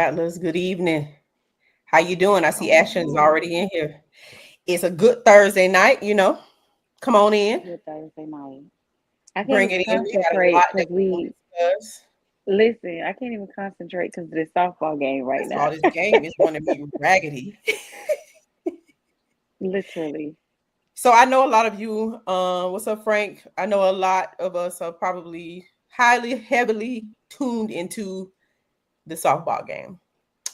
Rattlers. Good evening. How you doing? I see Ashton's Oh, already in here. It's a good Thursday night, Come on in. good Thursday night. I can't Bring even it in. We got a concentrate lot that because we want we to discuss. listen. I can't even concentrate because of the softball game right First of all, now. this game is going to be raggedy. Literally. So I know a lot of you, what's up, Frank? I know a lot of us are probably highly, heavily tuned into the softball game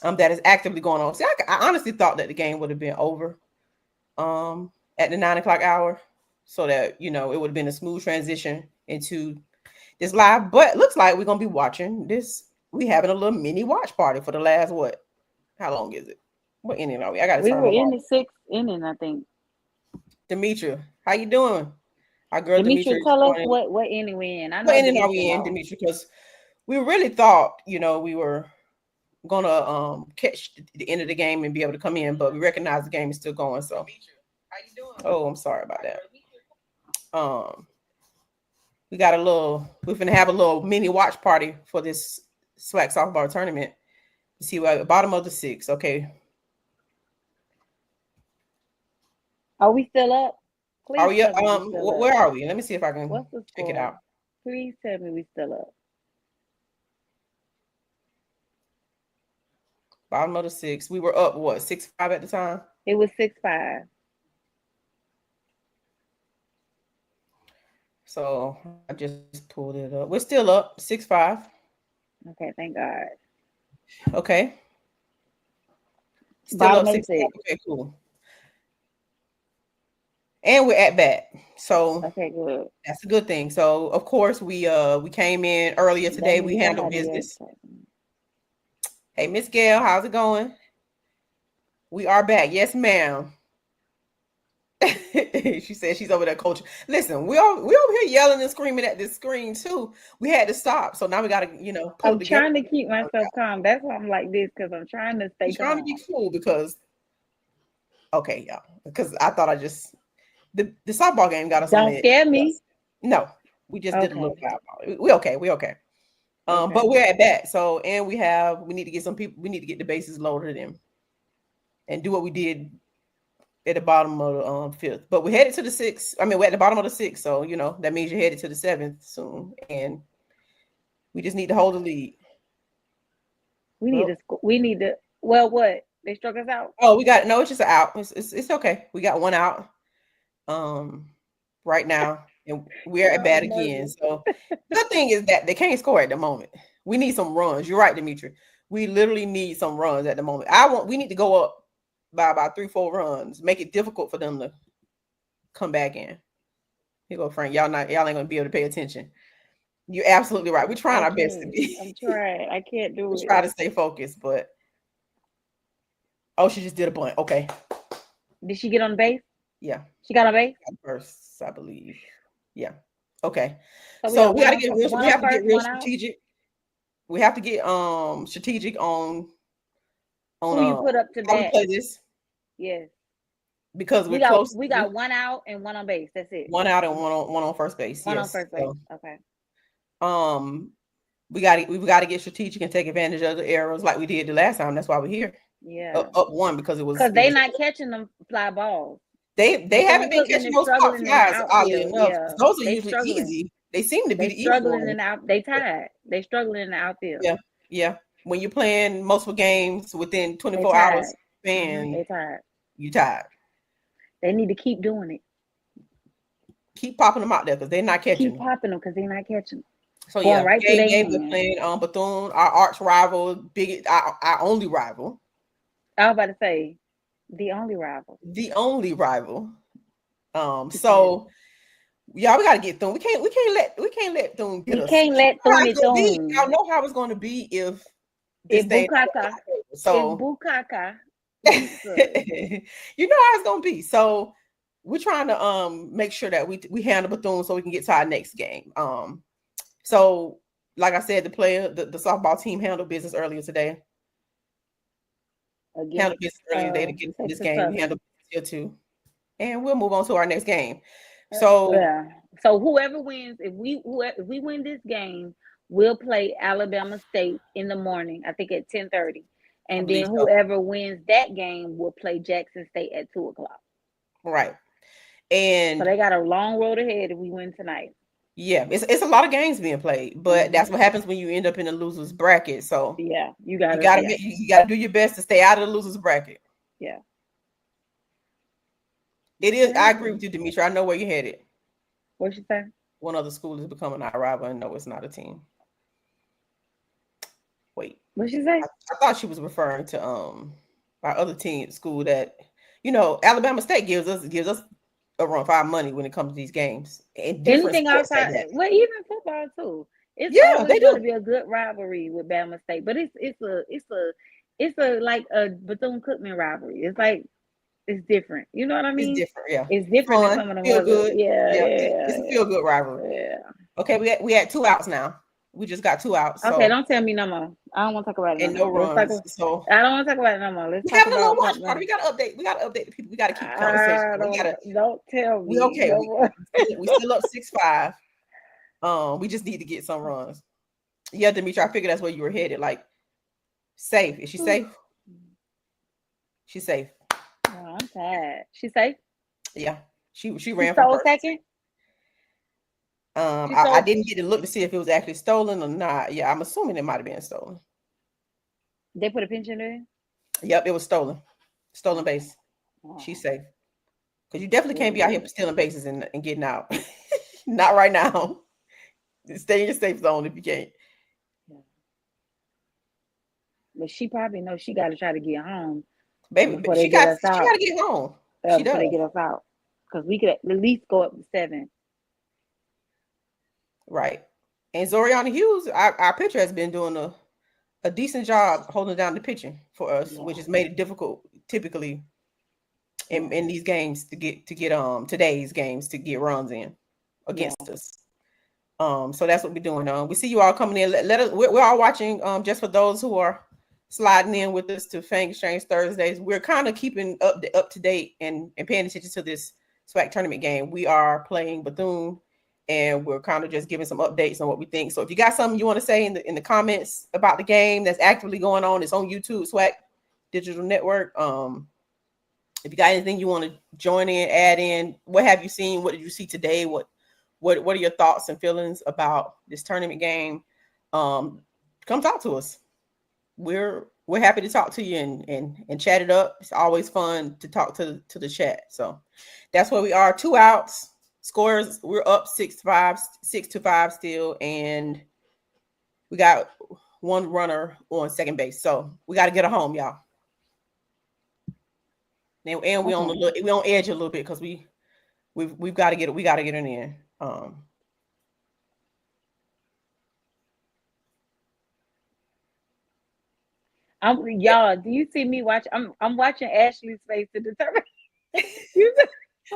that is actively going on. See, I honestly thought that the game would have been over at the 9 o'clock hour, so that it would have been a smooth transition into this live. But looks like we're gonna be watching this. We having a little mini watch party for the last what? How long is it? What inning are we? I gotta We turn were them in off. the sixth inning, I think. Demetria, how you doing? Our girl Demetria, Demetria is tell us joining. what inning we in. I What know inning are Demetria we in, know. Demetria? Because we really thought we were gonna catch the end of the game and be able to come in, but we recognize the game is still going. So, how you doing? Oh, I'm sorry about that. Um, we're gonna have a little mini watch party for this SWAC softball tournament. You see, we're at the bottom of the six. Okay, Are we still up? are Please we? tell me we still up. Where are we? Let me see if I can What's the check it score? out. Please tell me we still up. Bottom of the six. We were up what 6-5 at the time. It was 6-5. So I just pulled it up. We're still up 6-5. Okay, thank God. Okay, still Bottom up of the 6-5. sixth. Okay, cool. And we're at bat. So Okay, good. that's a good thing. So of course we came in earlier That today. We means handled somebody else business. talking. Hey, Miss Gail, how's it going? We are back. Yes, ma'am. She said she's over there coaching. Listen, we over here yelling and screaming at this screen too. We had to stop. So now we gotta, pull it I'm together. trying to keep myself calm. That's why I'm like this because I'm trying to stay We're trying to be calm. cool because okay, y'all. Because I thought I just the softball game got us on Don't it. scare me. Yes. No, we just did a little Okay. foul. We okay. We okay. Okay. But we're at bat. So and we need to get some people. We need to get the bases loaded and do what we did at the bottom of the fifth. But we're headed to the sixth. I mean, we're at the bottom of the sixth. So that means you're headed to the seventh soon, and we just need to hold the lead. We need Well, to. We need to. Well, what they struck us out. oh, we got no. It's just an out. It's okay. We got one out. Um, right now, and we're at Y'all bat again. nervous. So the thing is that they can't score at the moment. We need some runs. You're right, Dimitri. We literally need some runs at the moment. We need to go up by about 3-4 runs. Make it difficult for them to come back in. Here go Frank. Y'all ain't gonna be able to pay attention. You're absolutely right. We're trying I our best to can't. be. I'm trying. I can't We do it. try to stay focused, but oh, she just did a bunt. Okay, Did she get on base? yeah, She got on base. first, I believe. Yeah. Okay. So we So got we got to get real. one We on have to get first, real one out. strategic. We have to get strategic on Who you put up to how we bat? play this Yes. because We we're got close. we got one out and one on base. That's it. One out and one on first base. One on Yes. first base. So Okay. um we got to get strategic and take advantage of the errors like we did the last time. That's why we're here. Yeah. Up one because it was Cause it they was not catching them fly balls. they haven't Quinn been Cookman catching is those pop struggling in the flies oddly outfield. enough. Yeah. Those are They usually struggling. easy. They seem to be They the easy struggling ones. in the out. They tired. They struggling in the outfield. Yeah, yeah. When you're playing multiple games within They 24 hours, tired. man, They tired. you tired. They need to keep doing it. Keep popping them out there because they're not catching Keep them. popping them because they're not catching them. So Going yeah, right through game their day we're hands. playing Bethune, our arch rival, our only rival, I was about to say the only rival. the only rival. So y'all, we gotta get Thune. We can't let Thune get We us. can't let How Thune it's it gonna be. Y'all Thune. know how it's gonna be if this If thing. Bukaka, if So Bukaka beats us. you know how it's gonna be. So we're trying to make sure that we handle Bethune so we can get to our next game. So like I said, the softball team handled business earlier today. Handled Against business earlier today to get to this Texas game. We Southern. handled business here too, and we'll move on to our next game. So Yeah. So whoever wins, if we win this game, we'll play Alabama State in the morning. I think at 10:30. I And believe then so. whoever wins that game will play Jackson State at 2 o'clock. Right. So And they got a long road ahead if we win tonight. yeah, it's a lot of games being played, but that's what happens when you end up in the losers bracket. So Yeah, you you gotta. gotta Yeah, you gotta do your best to stay out of the losers bracket. yeah. It is. I agree Okay. with you, Demetri. I know where you're headed. What you say? One other school is becoming our rival, and no, it's not a team. Wait, What you say? I thought she was referring to our other team school that Alabama State gives us a run for our money when it comes to these games and different Anything sports at outside? that. Well, even football too. It's Yeah, always they going to do. be a good rivalry with Bama State, but it's a like a Bethune Cookman rivalry. It's like it's different. You know what I It's mean? different. Yeah, It's different than fun, some of them feel other. good. Yeah, Yeah, yeah, it's a feel good rivalry. yeah. Okay, we had 2 outs now. We just got 2 outs. Okay, So don't tell me no more. I don't want to talk about it no and no more. Let's talk. runs. So I don't want to talk about it no more. Let's we talk having a little about watch party. something. We gotta update. We gotta update the people. We gotta keep conversation. I We gotta. don't tell We me okay. no more. We still up 6-5. We just need to get some runs. Yeah, Demetri, I figured that's where you were headed. Like safe. Is she safe? She's safe. Oh, I'm tired. She say Yeah. She she ran for stole first. second. She I stole. didn't get to look to see if it was actually stolen or not. Yeah, I'm assuming it might have been stolen. They put a pension there. Yep, it was stolen. Stolen base. She's Oh, safe. Because you definitely can't be out good. here stealing bases and getting out. Not right now. Stay in your safe zone if you can't. Yeah. But she probably knows she got to try to get home Baby, before they get us she out. gotta get home. She Before does. they get us out, because we could at least go up to 7. Right. And Zoriana Hughes, our pitcher, has been doing a decent job holding down the pitching for us, which Yeah, has made it difficult typically yeah, in these games to get today's games to get runs in yeah, against us. So that's what we're doing. We see you all coming in. Let us. We're all watching. Just for those who are sliding in with us to Fang Exchange Thursdays, we're kind of keeping up to date and paying attention to this SWAC tournament game. We are playing Bethune, and we're kind of just giving some updates on what we think. So if you got something you want to say in the comments about the game that's actively going on, it's on YouTube, SWAC Digital Network. If you got anything you want to join in, add in, what have you seen? What did you see today? What are your thoughts and feelings about this tournament game? Come talk to us. We're happy to talk to you and chat it up. It's always fun to talk to the chat. So that's where we are. 2 outs. Scores, we're up 6-5, 6-5 still, and we got one runner on second base. So we got to get her home, y'all. And we okay. on edge a little bit because we've got to get it. We got to get it in. Y'all. Do you see me watch? I'm watching Ashley's face to determine.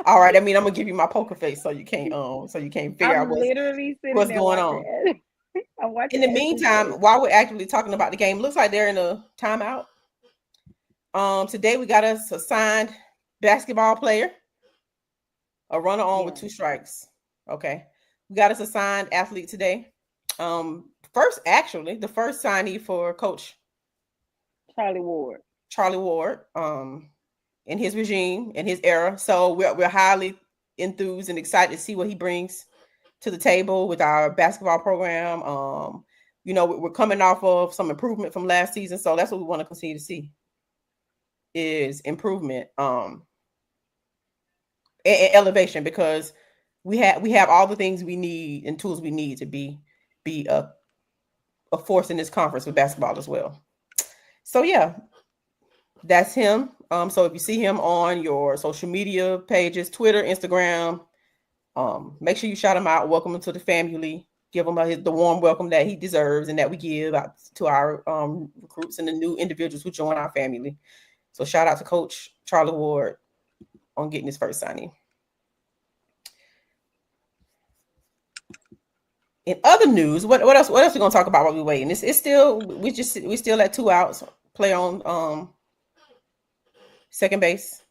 All right. I mean, I'm gonna give you my poker face so you can't figure out I'm literally sitting what's there going watching. on. I'm In watching the Ashley's meantime, face. while we're actively talking about the game, looks like they're in a timeout. Today we got us a signed basketball player, a runner on with Yeah, 2 strikes. Okay, we got us a signed athlete today. The first signee for Coach Charlie Ward. Charlie Ward. In his regime, in his era. So we're highly enthused and excited to see what he brings to the table with our basketball program. We're coming off of some improvement from last season, so that's what we want to continue to see is improvement and elevation because we have all the things we need and tools we need to be a force in this conference with basketball as well. So yeah, that's him. So if you see him on your social media pages, Twitter, Instagram, make sure you shout him out, welcome him to the family, give him the warm welcome that he deserves and that we give out to our recruits and the new individuals who join our family. So shout out to Coach Charlie Ward on getting his first signing. In other news, what else? What else are we gonna talk about while we waiting? It's still we still at 2 outs. Play on second base.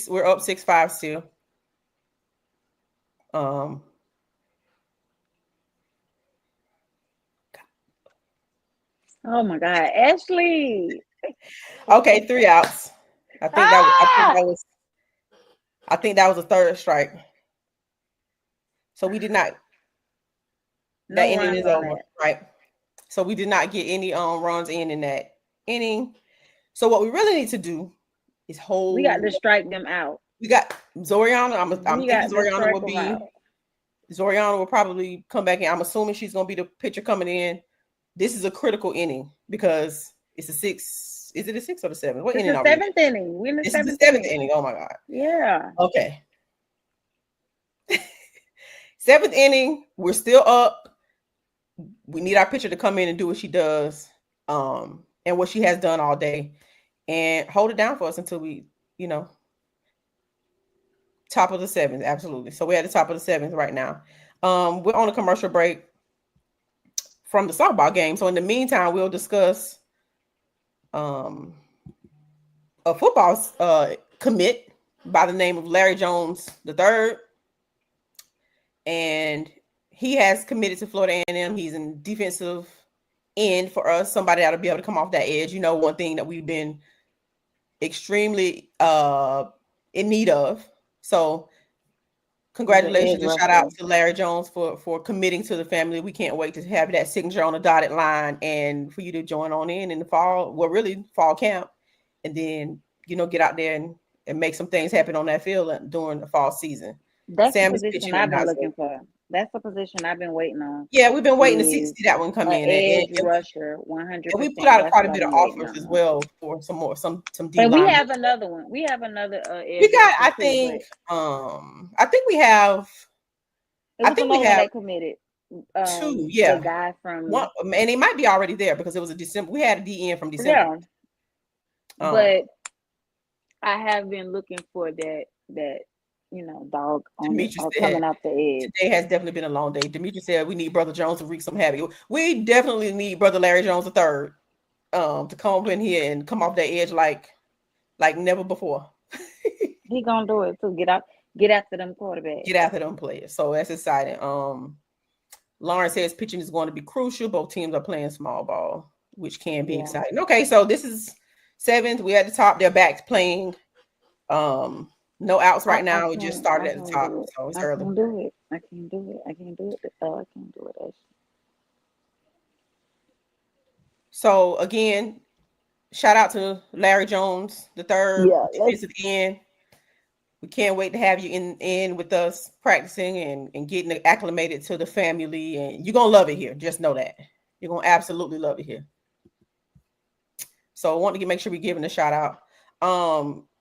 We're up 6-5 still. Um, Oh my God, Ashley. Okay, 3 outs. I think that was. I think Ah, that was. I think that was a third strike. So we did not. That no inning runs is on over, that. right? So we did not get any runs in that inning. So what we really need to do is We got to hold. strike them out. We got Zoriana. I'm We thinking got to Zoriana strike will them be. out. Zoriana will probably come back in. I'm assuming she's going to be the pitcher coming in. This is a critical inning because it's a six. Is it a six or the seventh? What It's inning the are we in? seventh inning. We're in the This is the seventh seventh inning. inning. Oh my god. Yeah. Okay. Seventh inning. We're still up. We need our pitcher to come in and do what she does, and what she has done all day, and hold it down for us until we, you know, top of the seventh. Absolutely. So we're at the top of the seventh right now. We're on a commercial break from the softball game. So in the meantime, we'll discuss um, a football commit by the name of Larry Jones III, and he has committed to Florida A&M. He's in defensive end for us, somebody that'll be able to come off that edge. You know, one thing that we've been extremely in need of. So He's an edge congratulations and shout out rusher. to Larry Jones for committing to the family. We can't wait to have that signature on the dotted line and for you to join on in the fall. Well, really fall camp, and then get out there and make some things happen on that field during the fall season. That's the Sam is position pitching and I've been not so. looking for. That's the position I've been waiting on. Yeah, we've been waiting to see, Is see that one come a in, edge rusher, one hundred and we put percent. out That's quite a what I've bit of been waiting offers as on. well for some D And we linemen. have another one. We have another We edge got, rusher I too, think, but I think we have, it I was think we another one have that committed. two. The Yeah, guy one, from and it might be already there because it was a December. We had a DN from December. yeah, Um, but I have been looking for that dog on the Demetri said coming off the edge. today has definitely been a long day. Demetri said we need Brother Jones to wreak some havoc. We definitely need Brother Larry Jones III, to come up in here and come off that edge like never before. He gonna do it too. Get after them quarterbacks. Get after them players. So that's exciting. Lawrence says pitching is going to be crucial. Both teams are playing small ball, which can be Yeah, exciting. Okay, so this is seventh. We're at the top. They're back playing. No outs right now. We just I started at the can't top, do it. so it's I early. can't do it. I can't do it. I can't do it. Oh, I can't do it. Actually. So again, shout out to Larry Jones, the third Yeah, let's. defensive end. We can't wait to have you in with us practicing and getting acclimated to the family. And you're gonna love it here. Just know that. You're gonna absolutely love it here. So I want to make sure we're giving a shout out.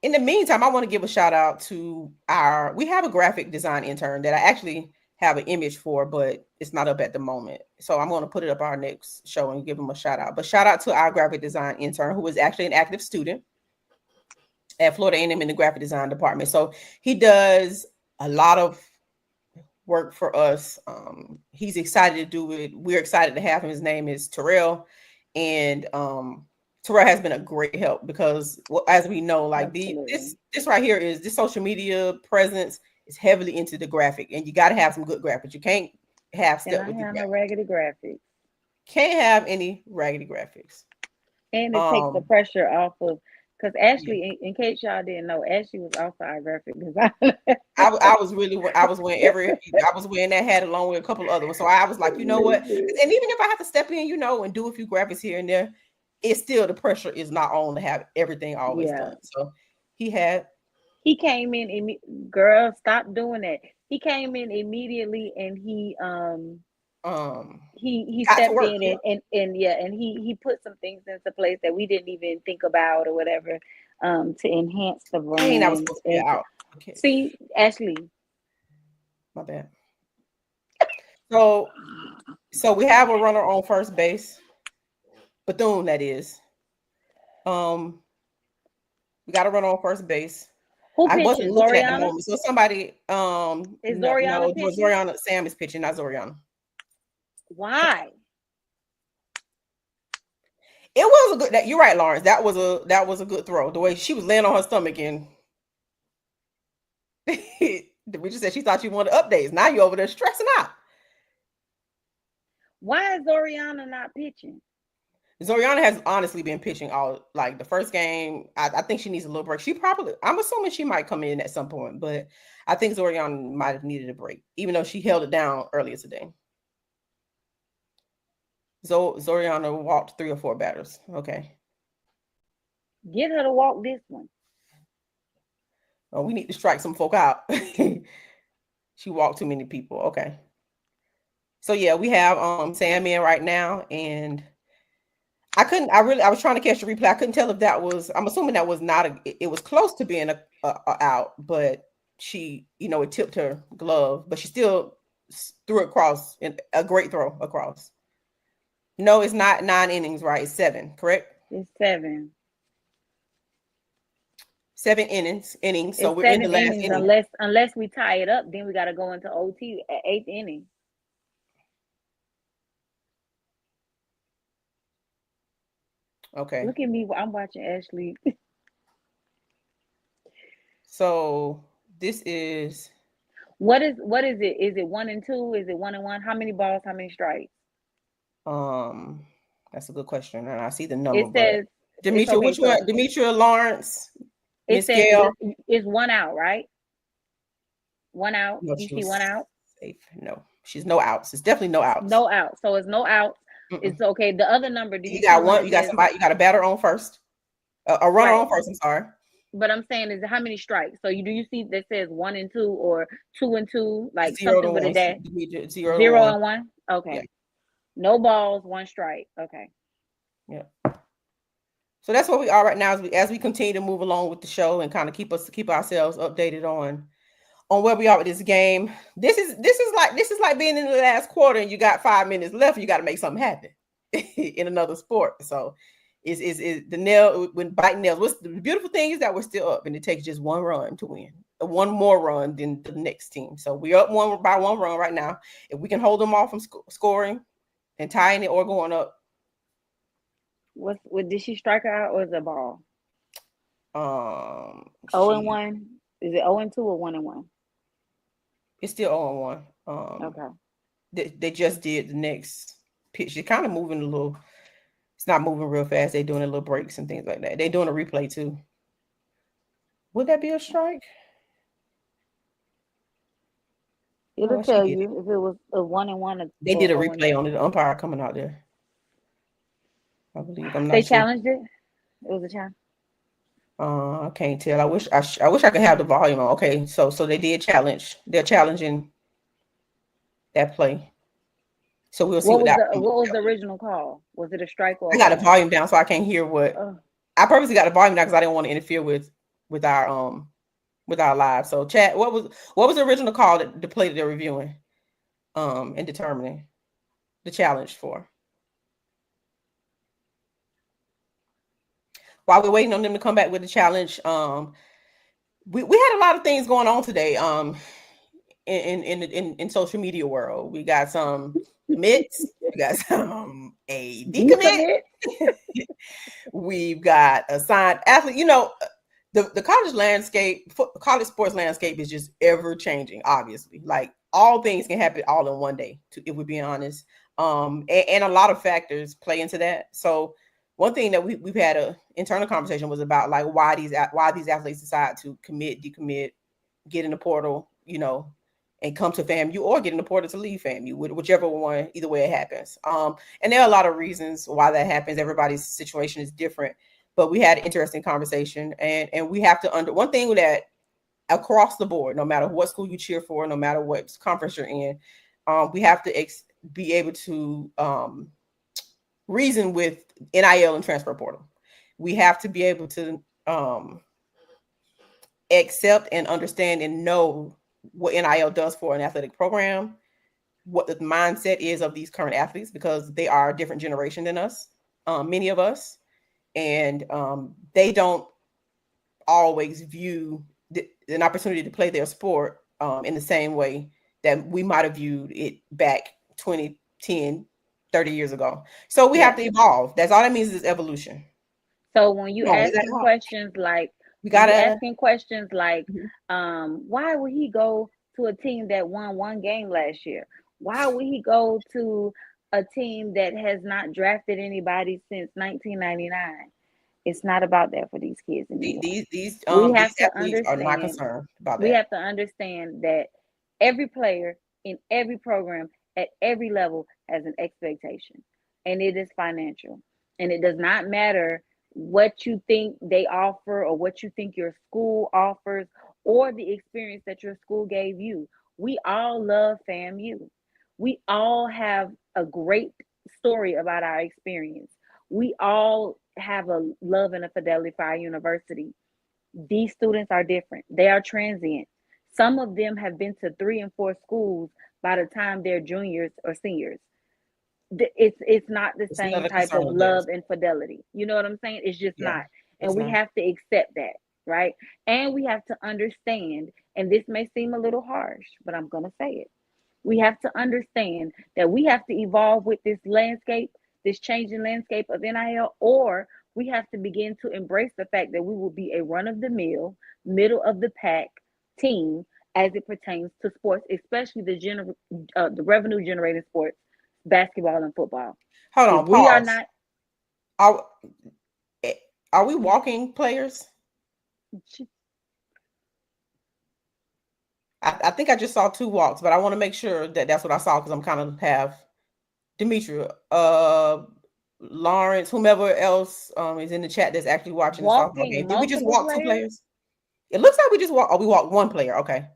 In the meantime, I want to give a shout out to we have a graphic design intern that I actually have an image for, but it's not up at the moment. So I'm going to put it up our next show and give him a shout out. But shout out to our graphic design intern who is actually an active student at Florida A&M in the graphic design department. So he does a lot of work for us. He's excited to do it. We're excited to have him. His name is Terrell, and Terrell has been a great help because, well, as we know, like Absolutely. this right here is this social media presence is heavily into the graphic, and you got to have some good graphics. You can't half And step I with your have no graphic. raggedy graphics. Can't have any raggedy graphics. And it takes the Um, pressure off of, because yeah. Ashley, in case y'all didn't know, Ashley was also our graphic designer. I was really I was wearing I was wearing that hat along with a couple of other ones. So I was like, you know what? Listen, And even if I have to step in, and do a few graphics here and there, it's still the pressure is not on to have everything always yeah. done. So he had He came in, girl, stop doing that. He came in immediately and um he got to stepped work. in Yeah. and yeah, and he put some things into place that we didn't even think about or whatever, to enhance the Dang, that was brand supposed to be and to out. Okay, see Ashley. my bad. So we have a runner on first base. Bethune, that is. Um, we got a runner on first base. Who I wasn't pitching? looking at the Zoriana? moment. So somebody, Is no, Zoriana pitching? Sam is pitching, not Zoriana. Why? It was a good. You're right, Lawrence. That was a good throw. The way she was laying on her stomach and we just said she thought you wanted updates. Now you over there stressing out. Why is Zoriana not pitching? Zoriana has honestly been pitching all like the first game. I think she needs a little break. She probably, I'm assuming she might come in at some point, but I think Zoriana might have needed a break, even though she held it down earlier today. Zoriana walked 3 or 4 batters. Okay. Get her to walk this one. Oh, we need to strike some folk out. She walked too many people. Okay. So yeah, we have Sam in right now, and I was trying to catch the replay. I couldn't tell if that was, I'm assuming that was not it was close to being a out, but she, it tipped her glove, but she still threw it across, in a great throw across. No, it's not 9 innings, right? It's 7, correct? It's 7. 7 innings. So It's we're in the 7 last innings inning. unless we tie it up, then we got to go into OT at 8th inning. Okay. Look at me, I'm watching Ashley. So this is What is it? Is it 1-2? Is it 1-1? How many balls? How many strikes? um that's a good question, and I see the number, It but says it's Demetria, okay. which one? So Demetria Lawrence, it Miss says Gail. it's 1 out, right? 1 out. No, You she see was 1 out. safe. No, she's no outs. It's definitely no outs. No out. So it's no outs. Mm-mm. It's okay. The other number. Do You you see got one one. that You got says somebody. You got a batter on first. A runner right? on first. I'm sorry. But I'm saying is how many strikes? So do you see that says 1-2 or 2-2, like Zero to something with a one. dash? Demetria, 0 to 1. 0-1. Yeah. Okay. No balls, 1 strike. Okay. Yeah. So that's where we are right now as we continue to move along with the show and kind of keep ourselves updated on where we are with this game. This is like being in the last quarter and you got 5 minutes left. And you got to make something happen in another sport. So is the nail when biting nails. What's the beautiful thing is that we're still up and it takes just one run to win. One more run than the next team. So we're up one by one run right now. If we can hold them off from scoring and tying it or going up, What did she strike her out or is it a ball? Oh and she 1. Is it 0-2 or 1-1? it's still on one. Okay. They just did the next pitch. They're kind of moving a little. It's not moving real fast. They're doing a little breaks and things like that. They're doing a replay too. Would that be a strike? It'll Oh, she tell did it. you if it was a 1-1 They or did a 0-2. replay on it. The umpire coming out there, I believe. I'm They not sure. challenged it. It was a challenge. I can't tell. I wish I could have the volume on. Okay, so they did challenge. They're challenging that play. So we'll see What what was that. the original call? Was it a strike or I a got the ball? volume down so I can't hear what. Oh, I purposely got the volume down because I didn't want to interfere with our live. So chat, what was the original call that the play that they're reviewing and determining the challenge for? While we're waiting on them to come back with the challenge, we had a lot of things going on today. In social media world, we got some commits, we got some a decommit, decommit. we've got a signed athlete. The college sports landscape is just ever changing. Obviously, like all things can happen all in one day. If we're being honest, and a lot of factors play into that. So one thing that we've had a internal conversation was about like why these athletes decide to commit, decommit, get in the portal, and come to FAMU or get in the portal to leave FAMU, whichever one, either way it happens. And there are a lot of reasons why that happens. Everybody's situation is different, but we had an interesting conversation, and we have to one thing that across the board, no matter what school you cheer for, no matter what conference you're in, we have to be able to reason with NIL and transfer portal. We have to be able to accept and understand and know what NIL does for an athletic program, what the mindset is of these current athletes, because they are a different generation than us, many of us, and they don't always view an opportunity to play their sport in the same way that we might have viewed it back 20, 10, 30 years ago. So we have Yeah. to evolve. That's all that means is evolution. So when you No, is that asking hard? questions like We when you gotta. asking questions like, Mhm. why would he go to a team that won 1 game last year? Why would he go to a team that has not drafted anybody since 1999. It's not about that for these kids anymore. We These have to athletes are not understand, concerned about we that. have to understand that every player in every program at every level has an expectation, and it is financial. And it does not matter what you think they offer or what you think your school offers or the experience that your school gave you. We all love FAMU. We all have a great story about our experience. We all have a love and a fidelity for our university. These students are different. They are transient. Some of them have been to 3 and 4 schools by the time they're juniors or seniors. It's not the It's same another type concern of of theirs. love and fidelity. You know what I'm saying? It's just Yeah, not. And it's we not. have to accept that, right? And we have to understand, and this may seem a little harsh, but I'm going to say it. We have to understand that we have to evolve with this landscape, this changing landscape of NIL, or we have to begin to embrace the fact that we will be a run of the mill, middle of the pack team as it pertains to sports, especially the revenue generating sports, basketball and football. Hold If on, we are pause. not, Are are we walking players? I think I just saw 2 walks, but I want to make sure that that's what I saw because I'm kind of have Demetria, Lawrence, whomever else is in the chat that's actually watching the softball walking game. Did we just multiple walk 2 players, players? It looks like we just walked. Oh, we walked 1 player. Okay,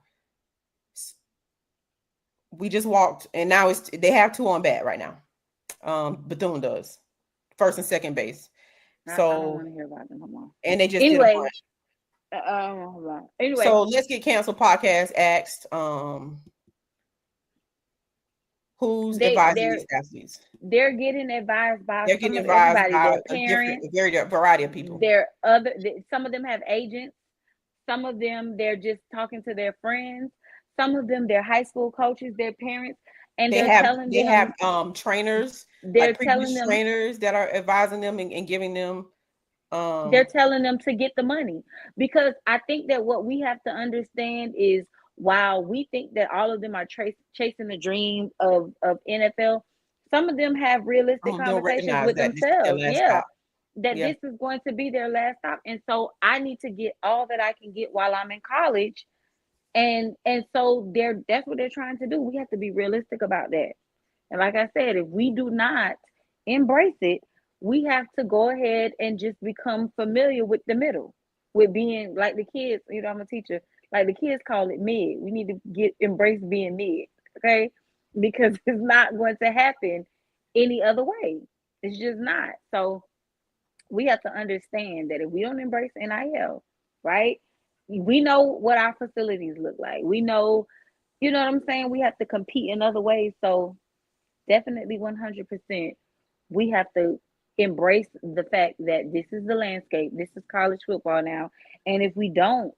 we just walked, and now they have 2 on bat right now. Bethune does first and second base. I don't So want to hear about them no more. and they just did a Anyway, bunch. hold on. Anyway, So let's get canceled. Podcast asked, who's they advising they're these athletes? they're getting advised by They're some getting of advised everybody, by their a different, parents, a very variety of people. some of them have agents, some of them they're just talking to their friends, some of them they're high school coaches, their parents, and They they're have telling they them have trainers, they're like telling previous them trainers that are advising them and giving them they're um telling them to get the money, because I think that what we have to understand is, while we think that all of them are chasing the dream of NFL, some of them have realistic don't conversations recognize with that this is their themselves, last yeah, stop. that Yeah, this is going to be their last stop, and so I need to get all that I can get while I'm in college. And so that's what they're trying to do. We have to be realistic about that. And like I said, if we do not embrace it, we have to go ahead and just become familiar with the middle, with being like the kids. You know, I'm a teacher. Like the kids call it mid. We need to embrace being mid, okay? Because it's not going to happen any other way. It's just not. So we have to understand that if we don't embrace NIL, right? We know what our facilities look like. We know, you know what I'm saying? We have to compete in other ways. So definitely 100%, we have to embrace the fact that this is the landscape. This is college football now. And if we don't,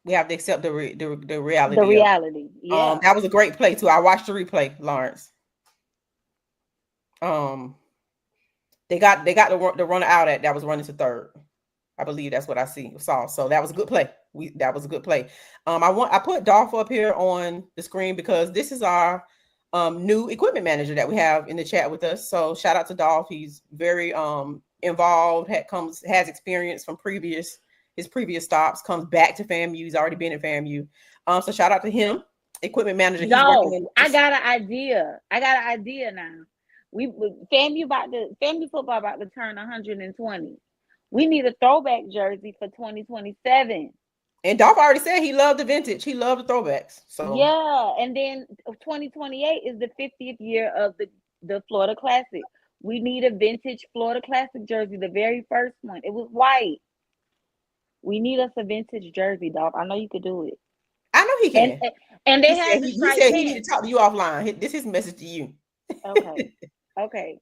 we have to accept the the reality of reality, yeah. that was a great play too. I watched the replay, Lawrence. Um, they got the runner out at that was running to third. I believe that's what I saw. So that was a good play. That was a good play. I put Dolph up here on the screen because this is our new equipment manager that we have in the chat with us. So shout out to Dolph. He's very involved. Has experience from his previous stops. Comes back to FAMU. He's already been at FAMU. So shout out to him, equipment manager. He's working No, in I this. got an idea. I got an idea now. Family football about to turn 120. We need a throwback jersey for 2027. And Dolph already said he loved the vintage. He loved the throwbacks. So Yeah, and then 2028 is the 50th year of the Florida Classic. We need a vintage Florida Classic jersey, the very first one. It was white. We need us a vintage jersey, dog. I know you could do it. I know he And can. and He they said have the he striped said he need pants. to talk to you offline. This is his message to you. Okay. Okay.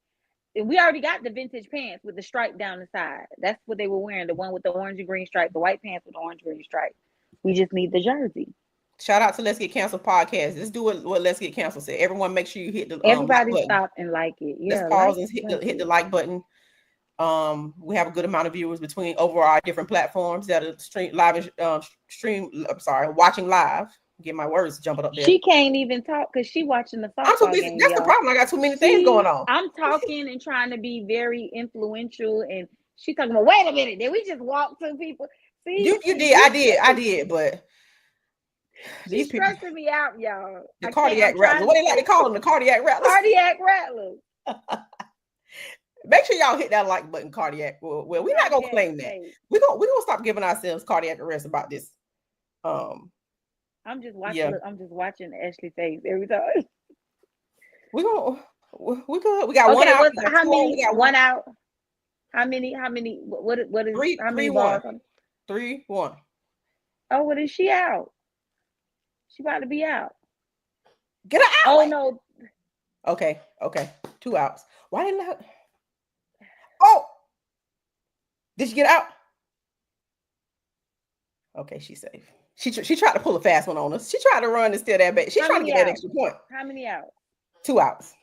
We already got the vintage pants with the stripe down the side. That's what they were wearing. The one with the orange and green stripe, the white pants with the orange and green stripe. We just need the jersey. Shout out to Let's Get Canceled podcast. Let's do what Let's Get Canceled said. Everyone, make sure you hit the like Everybody button. stop and like it. Let's Yeah, pause and hit like the it. like button. We have a good amount of viewers between over our different platforms that are stream live. Stream. I'm sorry, watching live. get my words jumping up there. She can't even talk because she watching the I'm too softball busy. game, That's the y'all. problem. I got too many things going on. I'm talking and trying to be very influential, and she talking about, wait a minute, did we just walk to people? See, You did. I did. But she's these people, stressing me out, y'all. the I can't. cardiac I'm rattlers. trying What to they like to call them? The cardiac rattlers. cardiac rattlers. Make sure y'all hit that like button, cardiac. Well, we're not gonna claim that. Snake. We're gonna stop giving ourselves cardiac arrest about this. I'm just watching. Yeah. Look, I'm just watching Ashley face every time. We good. We got Okay, one out. what's We got how two many? on. We got One out. How many? How many? What is? How many 3-1. balls? 3-1. Oh, what is she out? She about to be out. Get her out. Oh no. Okay. 2 outs. Why didn't I? Oh, did she get out? Okay, she's safe. She tried to pull a fast one on us. She tried to run and steal that back. She's trying to get that extra point. How many out? 2 outs.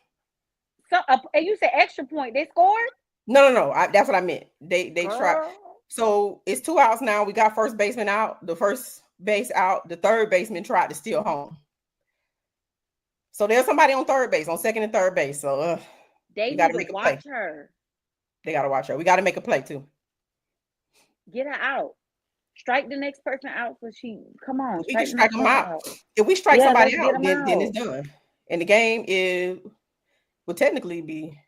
So, and you said extra point. They scored? No. That's what I meant. They tried. So it's 2 outs now. We got first baseman out. The first base out. The third baseman tried to steal home. So there's somebody on third base, on second and third base. So they got to make a play. Her. They got to watch her. We got to make a play too. Get her out. Strike the next person out so she come on. We can strike them out. If we strike somebody out, then it's done. And the game will technically be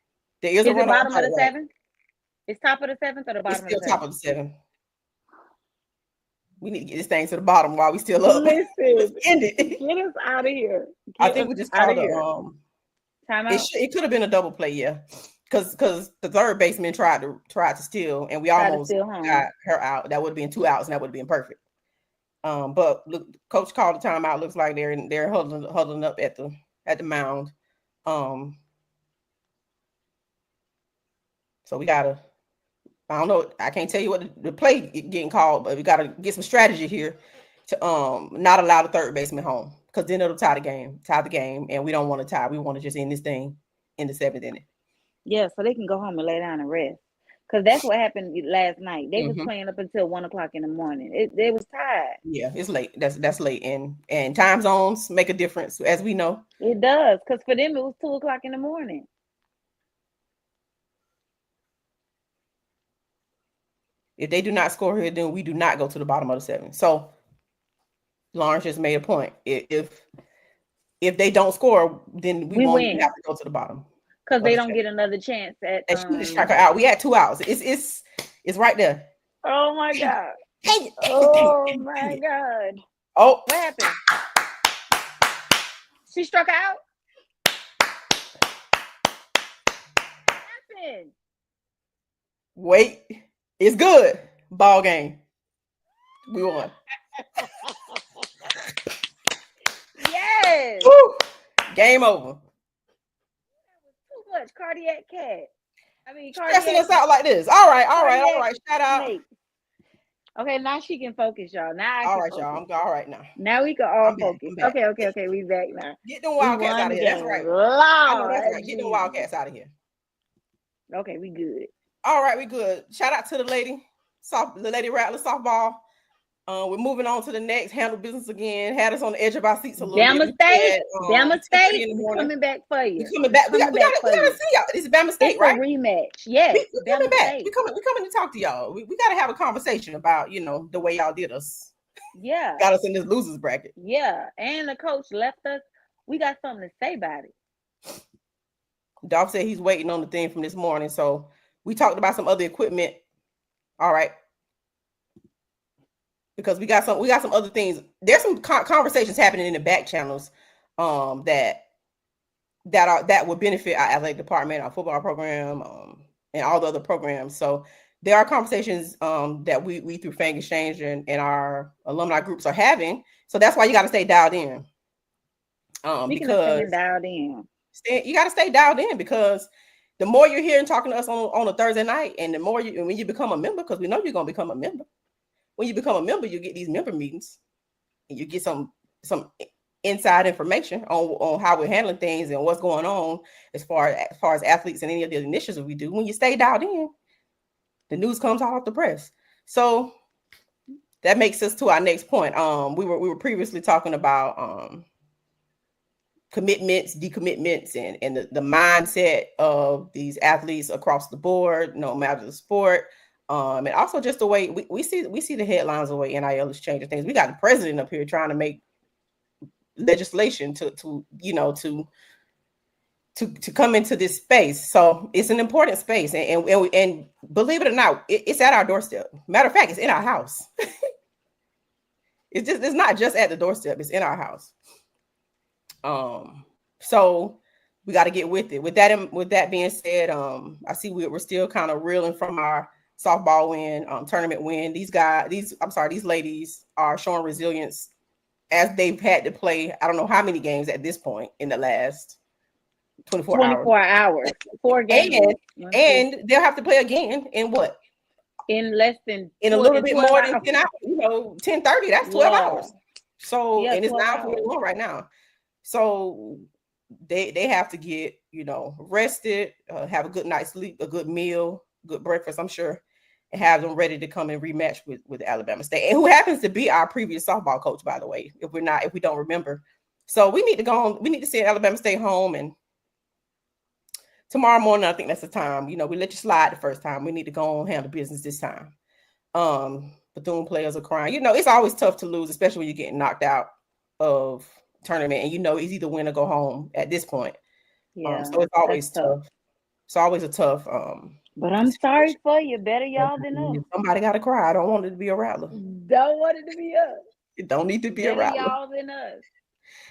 there is a run bottom of the seventh. It's top of the seventh or the bottom. It's still top of the seventh. We need to get this thing to the bottom while we still up. Listen, end it. Get us out of here. I think we just called timeout. It could have been a double play, yeah. Because the third baseman tried to steal, and we almost got her out. That would have been 2 outs, and that would have been perfect. But look, coach called the timeout. Looks like they're huddling up at the mound. So we gotta. I don't know. I can't tell you what the play getting called, but we gotta get some strategy here to not allow the third baseman home, because then it'll tie the game, and we don't want to tie. We want to just end this thing in the 7th inning. Yeah, so they can go home and lay down and rest. Because that's what happened last night. They was playing up until 1 o'clock in the morning. It was tired. Yeah, it's late. That's late, and time zones make a difference, as we know. It does, because for them it was 2 o'clock in the morning. If they do not score here, then we do not go to the bottom of the 7th. So Lawrence just made a point. If they don't score, then we won't even have to go to the bottom. Because they don't get another chance at. And she just strike her out. We had 2 outs. It's right there. Oh my God. Oh my God. Oh, what happened? She struck out. What happened? Wait, it's good. Ball game. We won. Yes. Woo. Game over. Much cardiac cat. Stressing us out like this. All right. Shout out. Snake. Okay, now she can focus, y'all. Now all right, y'all. I'm all right now. Now we can all focus. Okay. We back now. Get them Wildcats out of here. That's right. I know that's right. Get them Wildcats out of here. Okay, we good. All right, we good. Shout out to the lady Rattler softball. We're moving on to the next. Handle business again. Had us on the edge of our seats a little bit. Bama State coming back for you. We're coming back. We gotta see y'all. This is Bama State, right? It's a rematch. Yes. We're coming back. We're coming to talk to y'all. We gotta have a conversation about, the way y'all did us. Yeah. Got us in this losers bracket. Yeah. And the coach left us. We got something to say about it. Dolph said he's waiting on the thing from this morning. So we talked about some other equipment. All right. Because we got some other things. There's some conversations happening in the back channels that would benefit our athletic department, our football program, and all the other programs. So there are conversations that we through Fang Exchange and our alumni groups are having. So that's why you got to stay dialed in. Because dialed in. You got to stay dialed in, because the more you're hearing talking to us on a Thursday night, and the more when you become a member, because we know you're going to become a member. When you become a member, you get these member meetings, and you get some inside information on how we're handling things and what's going on as far as athletes and any of the initiatives we do. When you stay dialed in, the news comes out of the press. So that makes us to our next point. We were previously talking about commitments, decommitments, and the mindset of these athletes across the board, no matter the sport. And also just the way we see the headlines of the way NIL is changing things. We got the president up here trying to make legislation to come into this space. So it's an important space, and believe it or not, it's at our doorstep. Matter of fact, it's in our house. It's not just at the doorstep; it's in our house. So we got to get with it. With that being said, I see we're still kind of reeling from our softball win, tournament win. These ladies are showing resilience as they've had to play. I don't know how many games at this point in the last 24 hours. 24 hours, 4 games. And they'll have to play again in what? In less than in a little bit more than 10 hours, 10:30, that's 12 hours. So, and it's 9:41 right now. So they have to get, rested, have a good night's sleep, a good meal, good breakfast, I'm sure, and have them ready to come and rematch with Alabama State, and who happens to be our previous softball coach, by the way, if we don't remember. So we need to go on, we need to send Alabama State home, and tomorrow morning, I think that's the time. We let you slide the first time. We need to go on, handle business this time. Bethune players are crying. It's always tough to lose, especially when you're getting knocked out of tournament, and it's either win or go home at this point. Yeah, so it's always tough. It's always a tough. But I'm sorry for you. Better y'all than us. Somebody got to cry. I don't want it to be a rattler. Don't want it to be us. It don't need to be better a rattler. Y'all than us.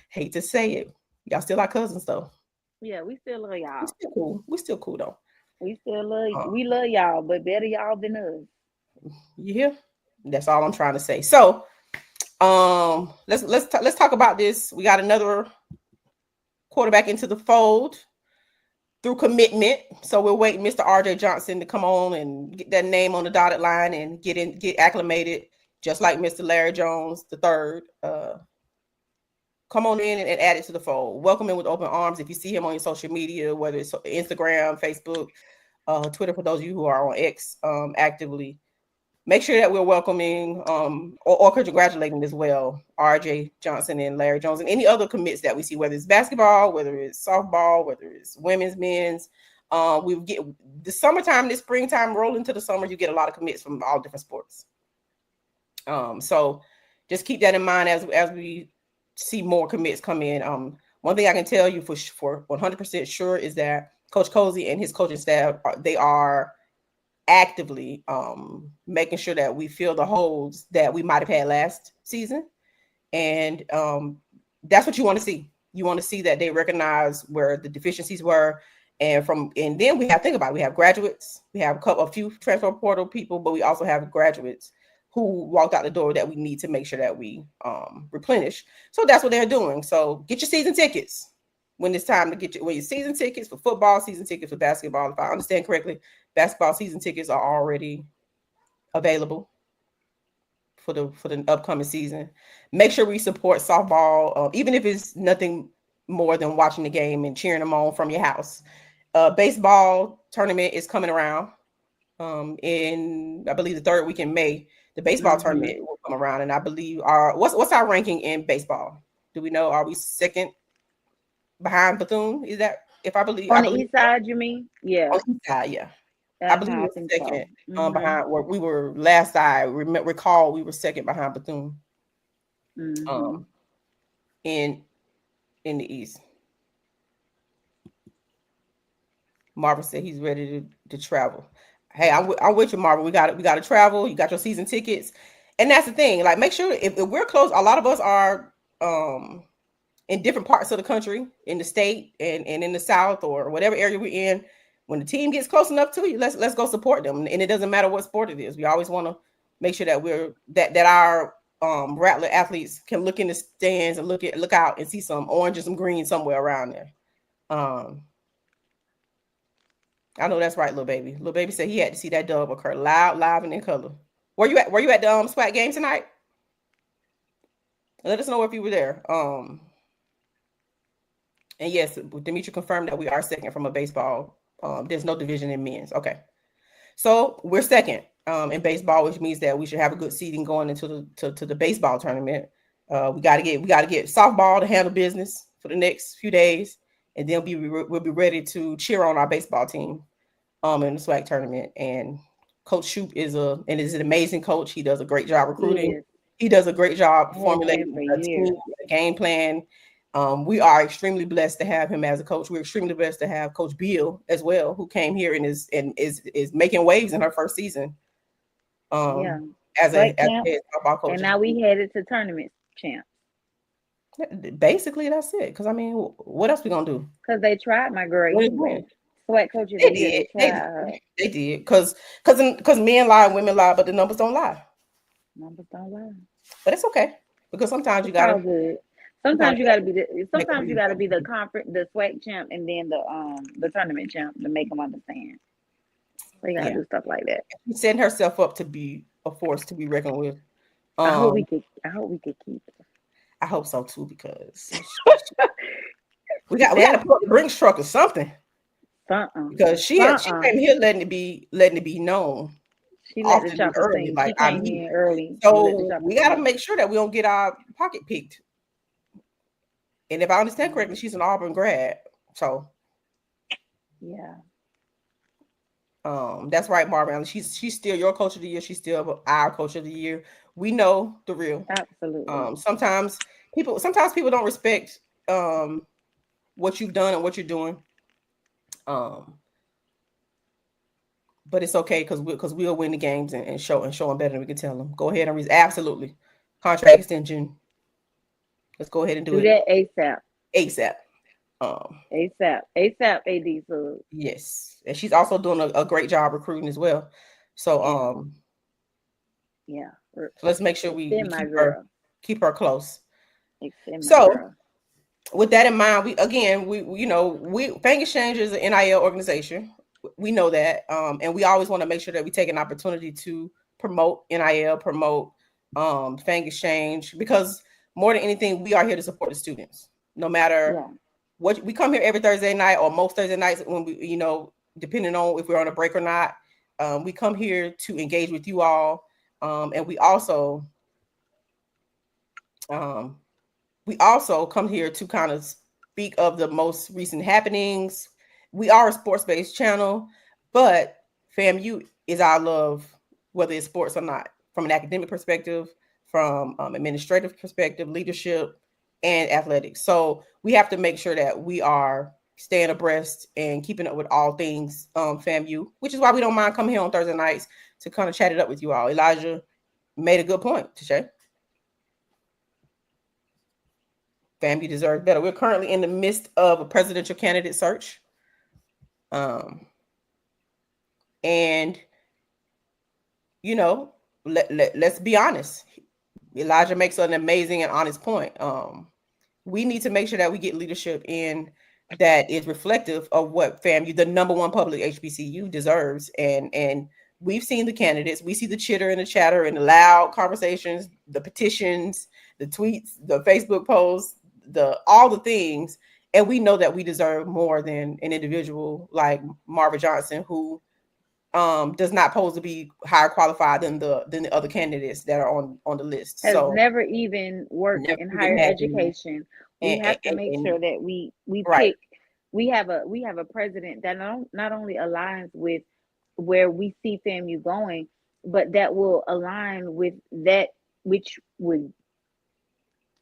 Hate to say it. Y'all still our cousins though. Yeah, we still love y'all. We still cool though. We still love we love y'all, but better y'all than us. Yeah, that's all I'm trying to say. So, let's talk about this. We got another quarterback into the fold through commitment. So we're waiting Mr. RJ Johnson to come on and get that name on the dotted line and get acclimated, just like Mr. Larry Jones III. Come on in and add it to the fold. Welcome him with open arms. If you see him on your social media, whether it's Instagram, Facebook, Twitter, for those of you who are on X actively, make sure that we're welcoming or congratulating as well RJ Johnson and Larry Jones and any other commits that we see, whether it's basketball, whether it's softball, whether it's women's, men's. We get the summertime, this springtime, roll into the summer, you get a lot of commits from all different sports. So just keep that in mind as we see more commits come in. One thing I can tell you for 100% sure is that Coach Cozy and his coaching staff, they are actively making sure that we fill the holes that we might have had last season. And that's what you want to see. You want to see that they recognize where the deficiencies were. And then we have graduates. We have a few transfer portal people, but we also have graduates who walked out the door that we need to make sure that we replenish. So that's what they're doing. So get your season tickets when it's time to get your season tickets for football, season tickets for basketball. If I understand correctly, basketball season tickets are already available for the upcoming season. Make sure we support softball, even if it's nothing more than watching the game and cheering them on from your house. Baseball tournament is coming around in, I believe, the third week in May. The baseball tournament will come around, and I believe what's our ranking in baseball? Do we know? Are we second behind Bethune? Is that, if I believe on the east side? You mean? Yeah. On the east side, yeah. I believe we were second behind where we were last I recall. We were second behind Bethune in the East. Marvin said he's ready to travel. Hey, I'm with you, Marvin. We got to travel. You got your season tickets, and that's the thing. Like, make sure if we're close. A lot of us are in different parts of the country, in the state, and in the South or whatever area we're in. When the team gets close enough to you, let's go support them. And it doesn't matter what sport it is. We always want to make sure that our Rattler athletes can look in the stands and look out and see some orange and some green somewhere around there. I know that's right, little baby. Little baby said he had to see that dub occur live and in color. Were you at the SWAC game tonight? Let us know if you were there. And yes, Demetri confirmed that we are second from a baseball. There's no division in men's. Okay. So we're second in baseball, which means that we should have a good seeding going into to the baseball tournament. We got to get softball to handle business for the next few days, and then we'll be ready to cheer on our baseball team in the SWAC tournament. And Coach Shoop is an amazing coach. He does a great job He recruiting. is. He does a great job Has been formulating for a team, years. a game plan. We are extremely blessed to have him as a coach. We're extremely blessed to have Coach Beal as well, who came here and is making waves in her first season Yeah. um, as a Sweat as camp. a head softball And coach. now we headed to tournament champ. Basically, that's it. Because I mean, what else we gonna do? Because they tried my girl What is anyway. win? Sweat coach of They the year. did. They tried her. They did. Because men lie and women lie, but the numbers don't lie. Numbers don't lie. But it's okay because sometimes you It's all gotta good. sometimes Sometimes you you gotta gotta be the make a sometimes you real gotta be the judgment. conference the SWAC champ and then the tournament champ to make them understand. So you gotta Yeah, do stuff like that. she's setting herself up to be a force to be reckoned with. Um, I hope we could keep it. I hope so too because we got to That put the Brinks truck or something uh-uh. because she Uh-uh. came here letting it be known She let the often and chopper early, sing. like She I came need. in early and let the So chopper we got to sing. make sure that we don't get our pocket picked. And if I understand correctly, she's an Auburn grad. So Yeah, that's right, Marvin. She's still your coach of the year. She's still our coach of the year. We know the real. absolutely. Sometimes people don't respect um what you've done and what you're doing. Um, but it's okay because we'll win the games and show them better than we can tell them. Go ahead and absolutely contract extension. Let's go ahead and do Do it that ASAP. ASAP. Um, ASAP. ASAP AD sub. yes, and she's also doing a great job recruiting as well. So Yeah, yeah. let's make sure we Extend my keep her girl. close. Extend my So girl. with that in mind, we Fang Exchange is an NIL organization. We know that, and we always want to make sure that we take an opportunity to promote NIL, promote Fang Exchange, because more than anything, we are here to support the students. No matter Yeah. what, we come here every Thursday night or most Thursday nights when depending on if we're on a break or not. We come here to engage with you all, and um, we also come here to kind of speak of the most recent happenings. We are a sports-based channel, but FAMU is our love, whether it's sports or not, from an academic perspective, from administrative perspective, leadership, and athletics. So we have to make sure that we are staying abreast and keeping up with all things FAMU, which is why we don't mind coming here on Thursday nights to kind of chat it up with you all. Elijah made a good point, Tashay. Family deserves better. We're currently in the midst of a presidential candidate search. And let's be honest. Elijah makes an amazing and honest point. We need to make sure that we get leadership in that is reflective of what FAMU, the number one public HBCU, deserves. And we've seen the candidates. We see the chitter and the chatter and the loud conversations, the petitions, the tweets, the Facebook posts, all the things. And we know that we deserve more than an individual like Marva Johnson, who does not pose to be higher qualified than the other candidates that are on the list. Has So never even worked never in even higher had them. education. We And, have to and, make sure and that we right, pick. We have a president that not only aligns with where we see FAMU going, but that will align with that which would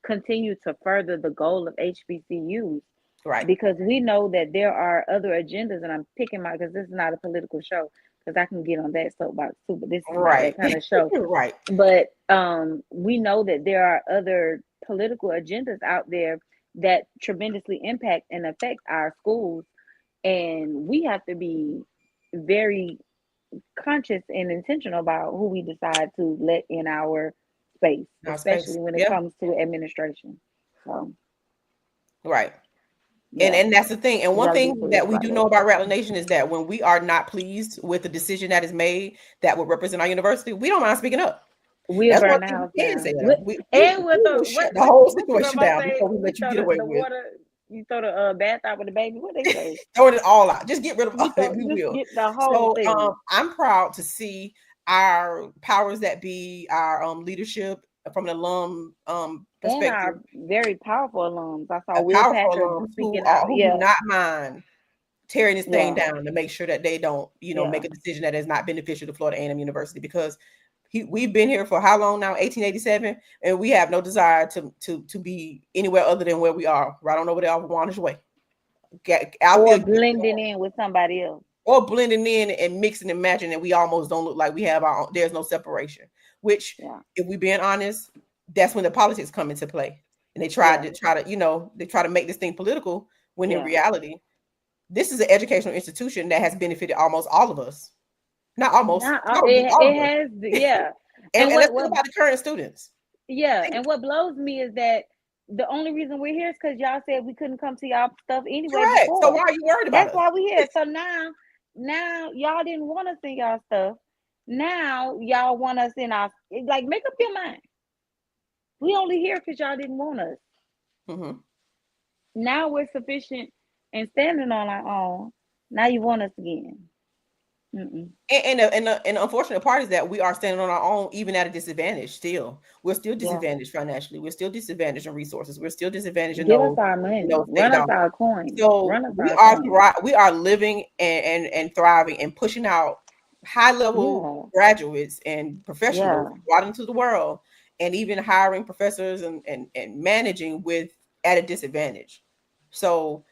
continue to further the goal of HBCUs, right, because we know that there are other agendas, and I'm picking my, because this is not a political show, because I can get on that soapbox too, but this is not right, that kind of show. right, But we know that there are other political agendas out there that tremendously impact and affect our schools, and we have to be very conscious and intentional about who we decide to let in our space, now space. especially when it Yeah, comes to administration. So right. And yeah, and that's the thing. And we one got to be thing serious that we about do that. know about Rattler Nation is that when we are not pleased with the decision that is made that would represent our university, we don't mind speaking up. We'll That's one burn the thing house we can say. down. We And will shut the what whole you situation gonna down say? before we We let you throw get away the with. water. You throw the bath out with the baby. What they say? Throw it all out. Just get rid of all You of it, throw, if you just will. get the whole So thing. I'm proud to see our powers that be, our leadership from an alum And perspective, our very powerful alums. I saw Will powerful Patrick alums speaking out. who do Yeah, not mind tearing this thing yeah, down to make sure that they don't, yeah. make a decision that is not beneficial to Florida A&M University, because we've been here for how long now? 1887, and we have no desire to be anywhere other than where we are, right on over there off Warnish Way. Or Outfield, blending in with somebody else. or blending in and mixing and matching, and we almost don't look like we have our own. There's no separation. Which, Yeah, if we being honest, that's when the politics come into play, and they yeah, try to make this thing political, when in yeah. reality, this is an educational institution that has benefited almost all of us. Not almost, Not probably it. all It of us. has. Yeah. And, And and let's what think about the current students. Yeah, and what blows me is that the only reason we're here is because y'all said we couldn't come to y'all stuff anyway Correct. So before. why are you worried about That's us? why we here. So now y'all didn't want us in y'all stuff. Now y'all want us in our, like, make up your mind. We only here because y'all didn't want us. Mhm. Now we're sufficient and standing on our own. Now you want us again. Mm-mm. And the unfortunate part is that we are standing on our own, even at a disadvantage. Still, we're still Yeah. disadvantaged financially. We're still disadvantaged in resources. We're still disadvantaged in Give us those our money. state Run us dollars. our coin. So Run us our coin. we are living and thriving and pushing out high level Yeah. graduates and professionals Yeah. out into the world, and even hiring professors and managing with at a disadvantage. So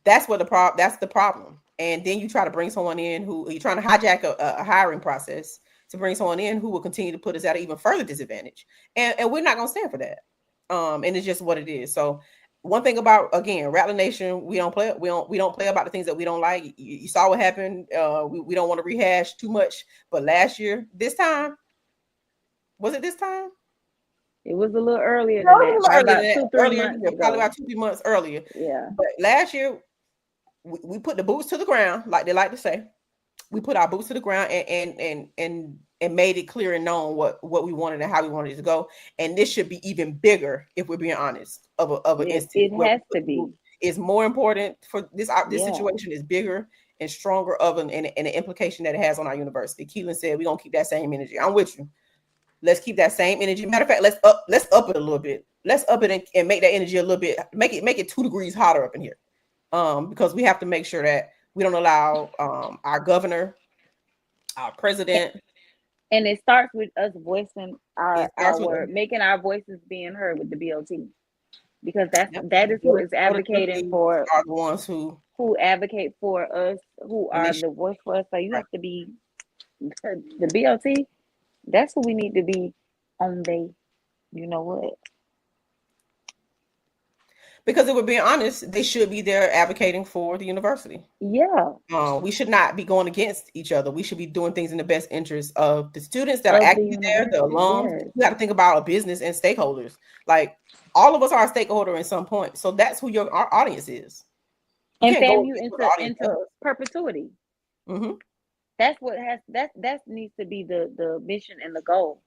that's the problem. And then you try to bring someone in who you're trying to hijack a hiring process to bring someone in who will continue to put us at an even further disadvantage. And we're not going to stand for that. And it's just what it is. So one thing about, again, Rattler Nation, we don't play about the things that we don't like. You saw what happened. We don't want to rehash too much, but last year, this time, was it this time? It was a little earlier No, than it was a that, little probably earlier than about that. 2, 3 Earlier, months yeah, probably ago. about 2, 3 months earlier. Yeah, But last year, we put the boots to the ground, like they like to say. We put our boots to the ground and made it clear and known what we wanted and how we wanted it to go. And this should be even bigger, if we're being honest, of an instance it where we has put to the be. boot is more important for this Yeah, situation is bigger and stronger of an implication that it has on our university. Keelan said we're gonna keep that same energy. I'm with you. Let's keep that same energy. Matter of fact, let's up it a little bit. Let's up it and make that energy a little bit, make it 2 degrees hotter up in here. Because we have to make sure that we don't allow our governor, our president. and it starts with us voicing It our starts with word, making our voices being heard with the BOT, because yep, that the is who is board of advocating trustees for, are the ones who advocate for us, who and they are should, the voice for us. So you right. have to be the BOT. That's who we need to be on. They, you know what? Because if we're being honest, they should be there advocating for the university. Yeah, We should not be going against each other. We should be doing things in the best interest of the students that are of the actually there, the university. alums. Yes, You got to think about a business and stakeholders. Like, all of us are a stakeholder in some point. So that's who our audience is. You and can't go FAMU against what the audience into does. perpetuity. Hmm. That's what has that needs to be the mission and the goal.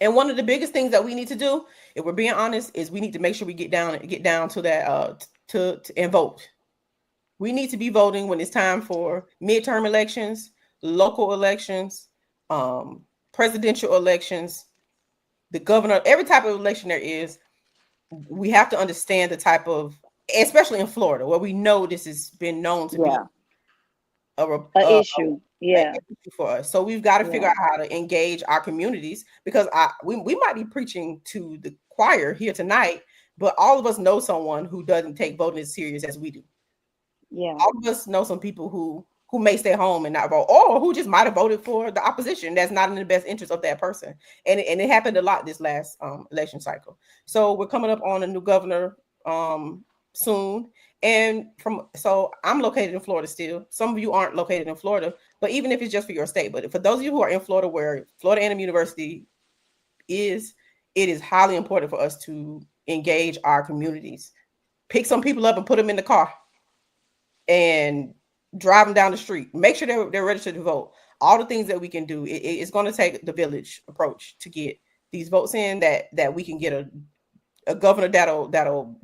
And one of the biggest things that we need to do, if we're being honest, is we need to make sure we get down to that to and vote. We need to be voting when it's time for midterm elections, local elections, presidential elections, the governor, every type of election there is. We have to understand the type of, especially in Florida, where we know this has been known to be Yeah, a, a a, issue. an Yeah, issue for us. So we've got to figure yeah, out how to engage our communities, because we might be preaching to the choir here tonight, but all of us know someone who doesn't take voting as serious as we do. yeah, All of us know some people who may stay home and not vote, or who just might have voted for the opposition that's not in the best interest of that person. And it happened a lot this last election cycle. So we're coming up on a new governor soon. And I'm located in Florida still. Some of you aren't located in Florida, but even if it's just for your state, but for those of you who are in Florida, where Florida A&M University is, it is highly important for us to engage our communities. Pick some people up and put them in the car and drive them down the street. Make sure they're registered to vote. All the things that we can do. It's going to take the village approach to get these votes in, that we can get a governor that'll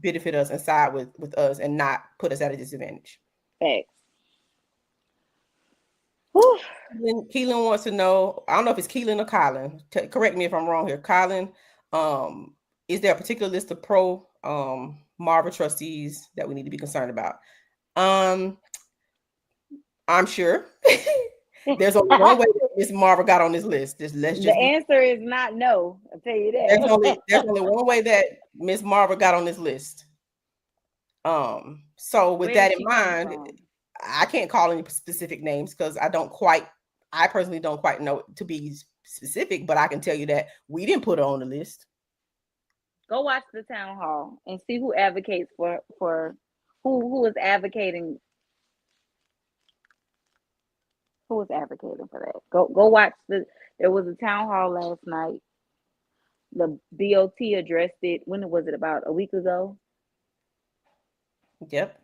benefit us and side with us and not put us at a disadvantage. Facts. Whew. Keelan wants to know, I don't know if it's Keelan or Colin. Correct me if I'm wrong here. Colin, um, is there a particular list of pro Marvel trustees that we need to be concerned about? Um, I'm sure there's only one way that Miss Marvel got on this list. Let's The just be. answer is not no. I'll tell you There's only that. one way that Miss Marvel got on this list. So with Where that is in she coming mind, from? I can't call any specific names because I personally don't quite know to be specific, but I can tell you that we didn't put her on the list. Go watch the town hall and see who advocates for who is advocating who is advocating for that. Go watch there was a town hall last night. The BOT addressed it. When was it? About a week ago. Yep.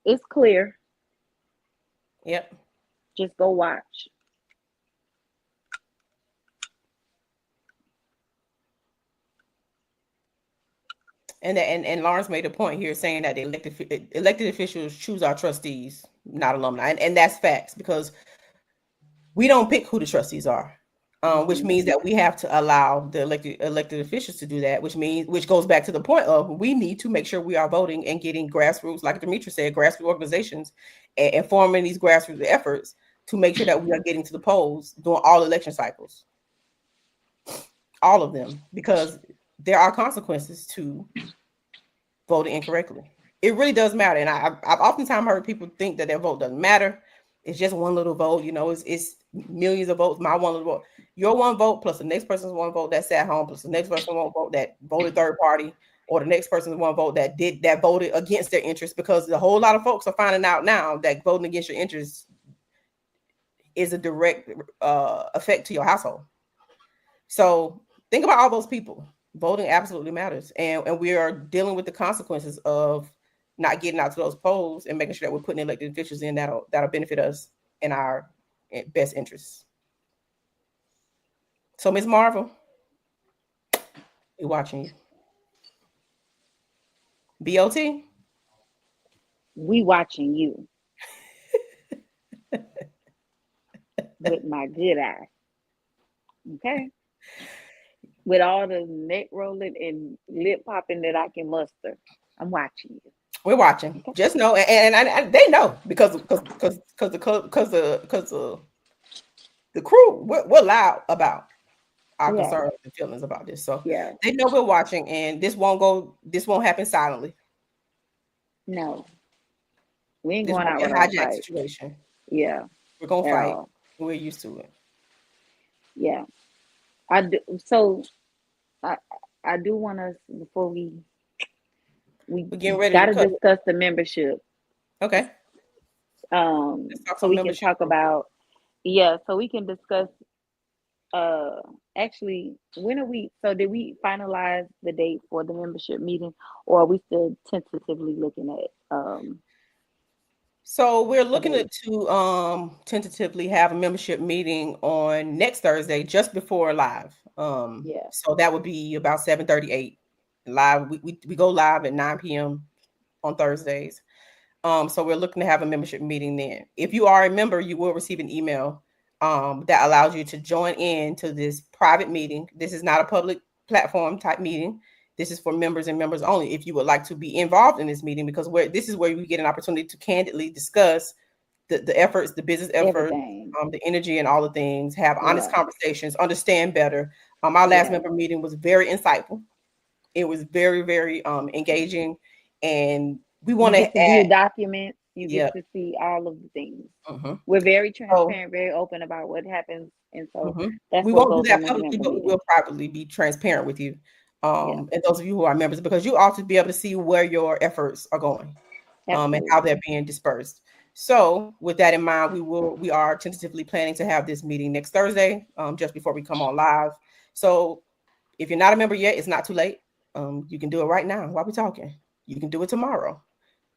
It's clear. Yep. Just go watch. And Lawrence made a point here saying that the elected officials choose our trustees, not alumni, and that's facts because we don't pick who the trustees are, which Mm-hmm. means that we have to allow the elected officials to do that, which goes back to the point of we need to make sure we are voting and getting grassroots, like Demetra said, grassroots organizations and forming these grassroots efforts to make sure that we are getting to the polls during all election cycles, all of them, because there are consequences to voted incorrectly. It really does matter. And I've oftentimes heard people think that their vote doesn't matter. It's just one little vote, it's millions of votes. My one little vote, your one vote plus the next person's one vote that sat home, plus the next person one vote that voted third party, or the next person's one vote that voted against their interest, because a whole lot of folks are finding out now that voting against your interests is a direct effect to your household. So think about all those people. Voting absolutely matters, and we are dealing with the consequences of not getting out to those polls and making sure that we're putting elected officials in that'll benefit us in our best interests. So, Ms. Marvel, we're watching you. BOT, We watching you with my good eye. Okay. With all the neck rolling and lip popping that I can muster. I'm watching you. we're watching. Okay. Just know, and they know because the crew we're loud about our Yeah. concerns and feelings about this. So Yeah. they know we're watching, and this won't happen silently. No. We ain't This going won't out be a without a hijack fight. situation. Yeah. We're gonna At fight. all. We're used to it. Yeah. I do so I I do want us before we We're getting ready to gotta cut. discuss the membership. Okay, let's talk So some we can membership talk real quick. about yeah, so we can discuss uh actually when are we so did we finalize the date for the membership meeting or are we still tentatively looking at So we're a looking date? at to tentatively have a membership meeting on next Thursday, just before live. Yeah. So that would be about 7:38 live. We go live at 9 p.m. on Thursdays. So we're looking to have a membership meeting then. If you are a member, you will receive an email that allows you to join in to this private meeting. This is not a public platform type meeting. This is for members and members only. If you would like to be involved in this meeting, because this is where we get an opportunity to candidly discuss the efforts, the business efforts, Everything. the energy and all the things, have honest Yeah. conversations, understand better. Our last Yeah. member meeting was very insightful. It was very, very engaging. And we You want to get to view add, documents, you get yeah. to see all of the things. Mhm. We're very So transparent, very open about what happens, and so mhm. that's We what won't do goes that on in the publicly, member but we meeting. will privately be transparent with you, Yeah. and those of you who are members, because you ought to be able to see where your efforts are going, and how Absolutely. they're being dispersed. So, with that in mind, we are tentatively planning to have this meeting next Thursday, just before we come on live. So, if you're not a member yet, it's not too late. You can do it right now while we're talking. You can do it tomorrow.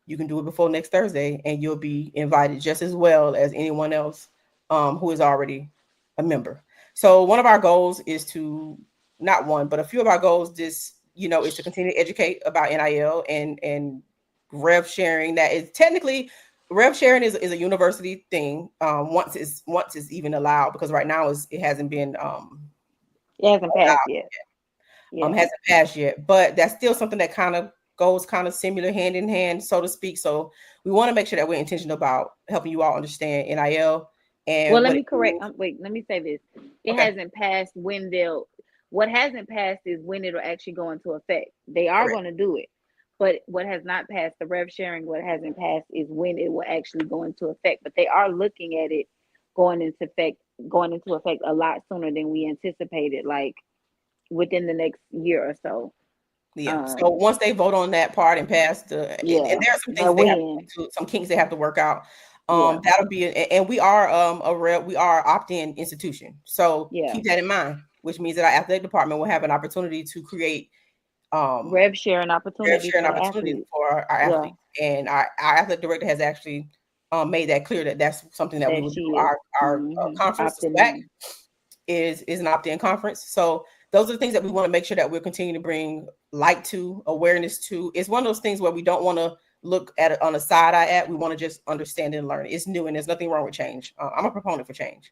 You can do it before next Thursday, and you'll be invited just as well as anyone else who is already a member. So one of our goals is to not one, but a few of our goals is to continue to educate about NIL and rev sharing. That is technically rev sharing is a university thing. Once it's even allowed, because right now it hasn't been It hasn't passed yet. Yeah. hasn't passed yet, but that's still something that kind of goes kind of similar hand in hand, so to speak. So we want to make sure that we're intentional about helping you all understand NIL Well, and let what me it correct. means. Wait, let me say this. It Okay, hasn't passed when they'll. What hasn't passed is when it'll actually go into effect. They are correct. going to do it, but what has not passed, the rev sharing, what hasn't passed is when it will actually go into effect. But they are looking at it going into effect, a lot sooner than we anticipated, like within the next year or so. Yeah. So Um, once they vote on that part and pass and yeah, there are some things but they have when, to, some kinks they have to work out. yeah, That'll be and we are we are opt-in institution. So yeah, keep that in mind, which means that our athletic department will have an opportunity to create um rev sharing rev opportunities sharing for the opportunities athletes. for our Yeah, athletes. And our athletic director has actually made that clear that that's something that we that will do. she is Our conference, the opting SWAC, in. is an opt-in conference. So those are the things that we want to make sure that we're continuing to bring light to, awareness to. It's one of those things where we don't want to look at it on a side eye at. We want to just understand and learn. It's new and there's nothing wrong with change. I'm a proponent for change.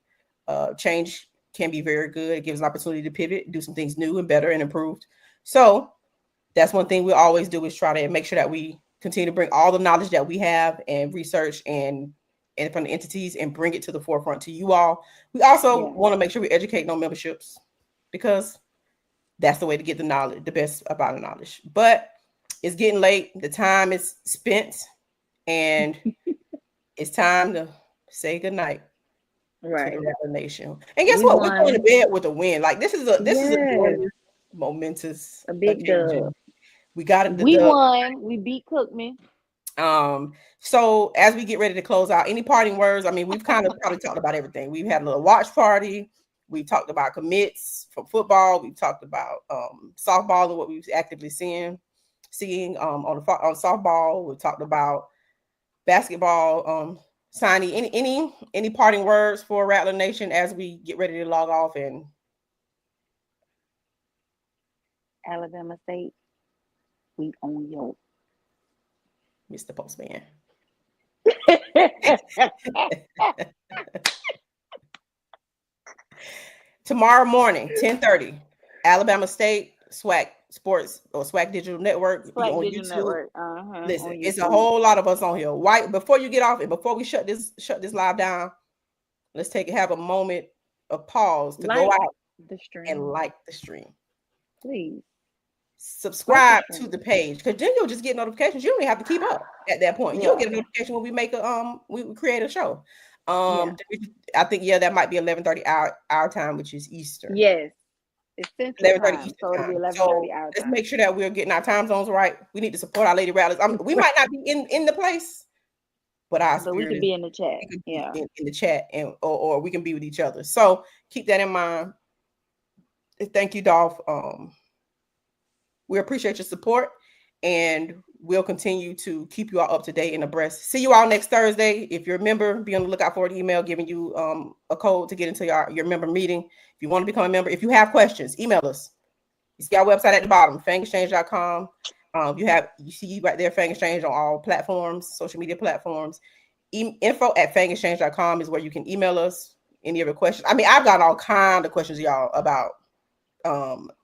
Change can be very good. It gives an opportunity to pivot, do some things new and better and improved. So that's one thing we always do, is try to make sure that we continue to bring all the knowledge that we have and research and from the entities and bring it to the forefront to you all. We also Yeah, want to make sure we educate on memberships, because that's the way to get the knowledge, the best about the knowledge. But it's getting late. The time is spent, and it's time to say goodnight to the right. Rattler Nation. And guess We what? We're going to won. bed with a win. Like this is a Yes, glorious, momentous a big dub. occasion. We got it, the We dub. won. We beat Cookman. So as we get ready to close out, any parting words? I mean, we've kind of probably talked about everything. We've had a little watch party. We talked about commits from football. We've talked about softball and what we've actively seeing on softball. We talked about basketball. Signing any parting words for Rattler Nation as we get ready to log off and Alabama State. We own your. Mr. Postman. Tomorrow morning, 10:30, Alabama State, SWAC Sports or SWAC Digital Network Slack on Digital YouTube. Network. Listen, On it's a YouTube. whole lot of us on here. Why before you get off and before we shut this live down, let's have a moment of pause to go Like out the and stream, like the stream. please. Like the Subscribe to the stream. page, because then you'll just get notifications. You don't even have to keep up at that point. You'll Yeah, get a notification when we make we create a show. yeah, I think that might be 11:30 our time, which is Eastern. yes. It's Central 11:30 Time, Eastern so it'll be time. 11:30 So our let's time. make sure that we're getting our time zones right. We need to support our Lady Rattlers. We might not be in the place, but our But we spirit can is, be in the chat. we could be Yeah. in the chat, and or we can be with each other. So keep that in mind. Thank you, Dolph. We appreciate your support, and we'll continue to keep you all up to date and abreast. See you all next Thursday. If you're a member, be on the lookout for an email giving you a code to get into your member meeting. If you want to become a member, if you have questions, email us. You see our website at the bottom, fangexchange.com. You see right there, Fang Exchange on all platforms, social media platforms. Info@fangexchange.com is where you can email us any of your questions. I mean, I've got all kinds of questions, y'all, about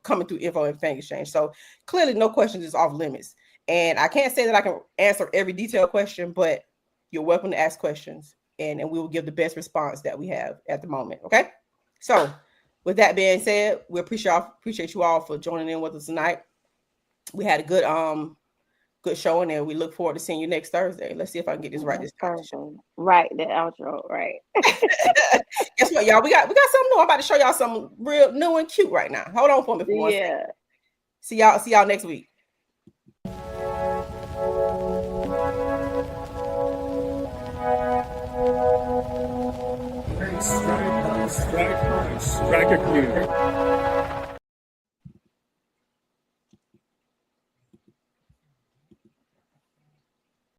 coming through info and Fang Exchange. So clearly no questions is off limits. And I can't say that I can answer every detailed question, but you're welcome to ask questions, and we will give the best response that we have at the moment. Okay. So with that being said, we appreciate you all for joining in with us tonight. We had a good showing, and we look forward to seeing you next Thursday. Let's see if I can get this right this time. Right, the outro, right. Guess what, y'all? We got something new. I'm about to show y'all something real new and cute right now. Hold on for me for 1 second. Yeah. See y'all next week. Strike again.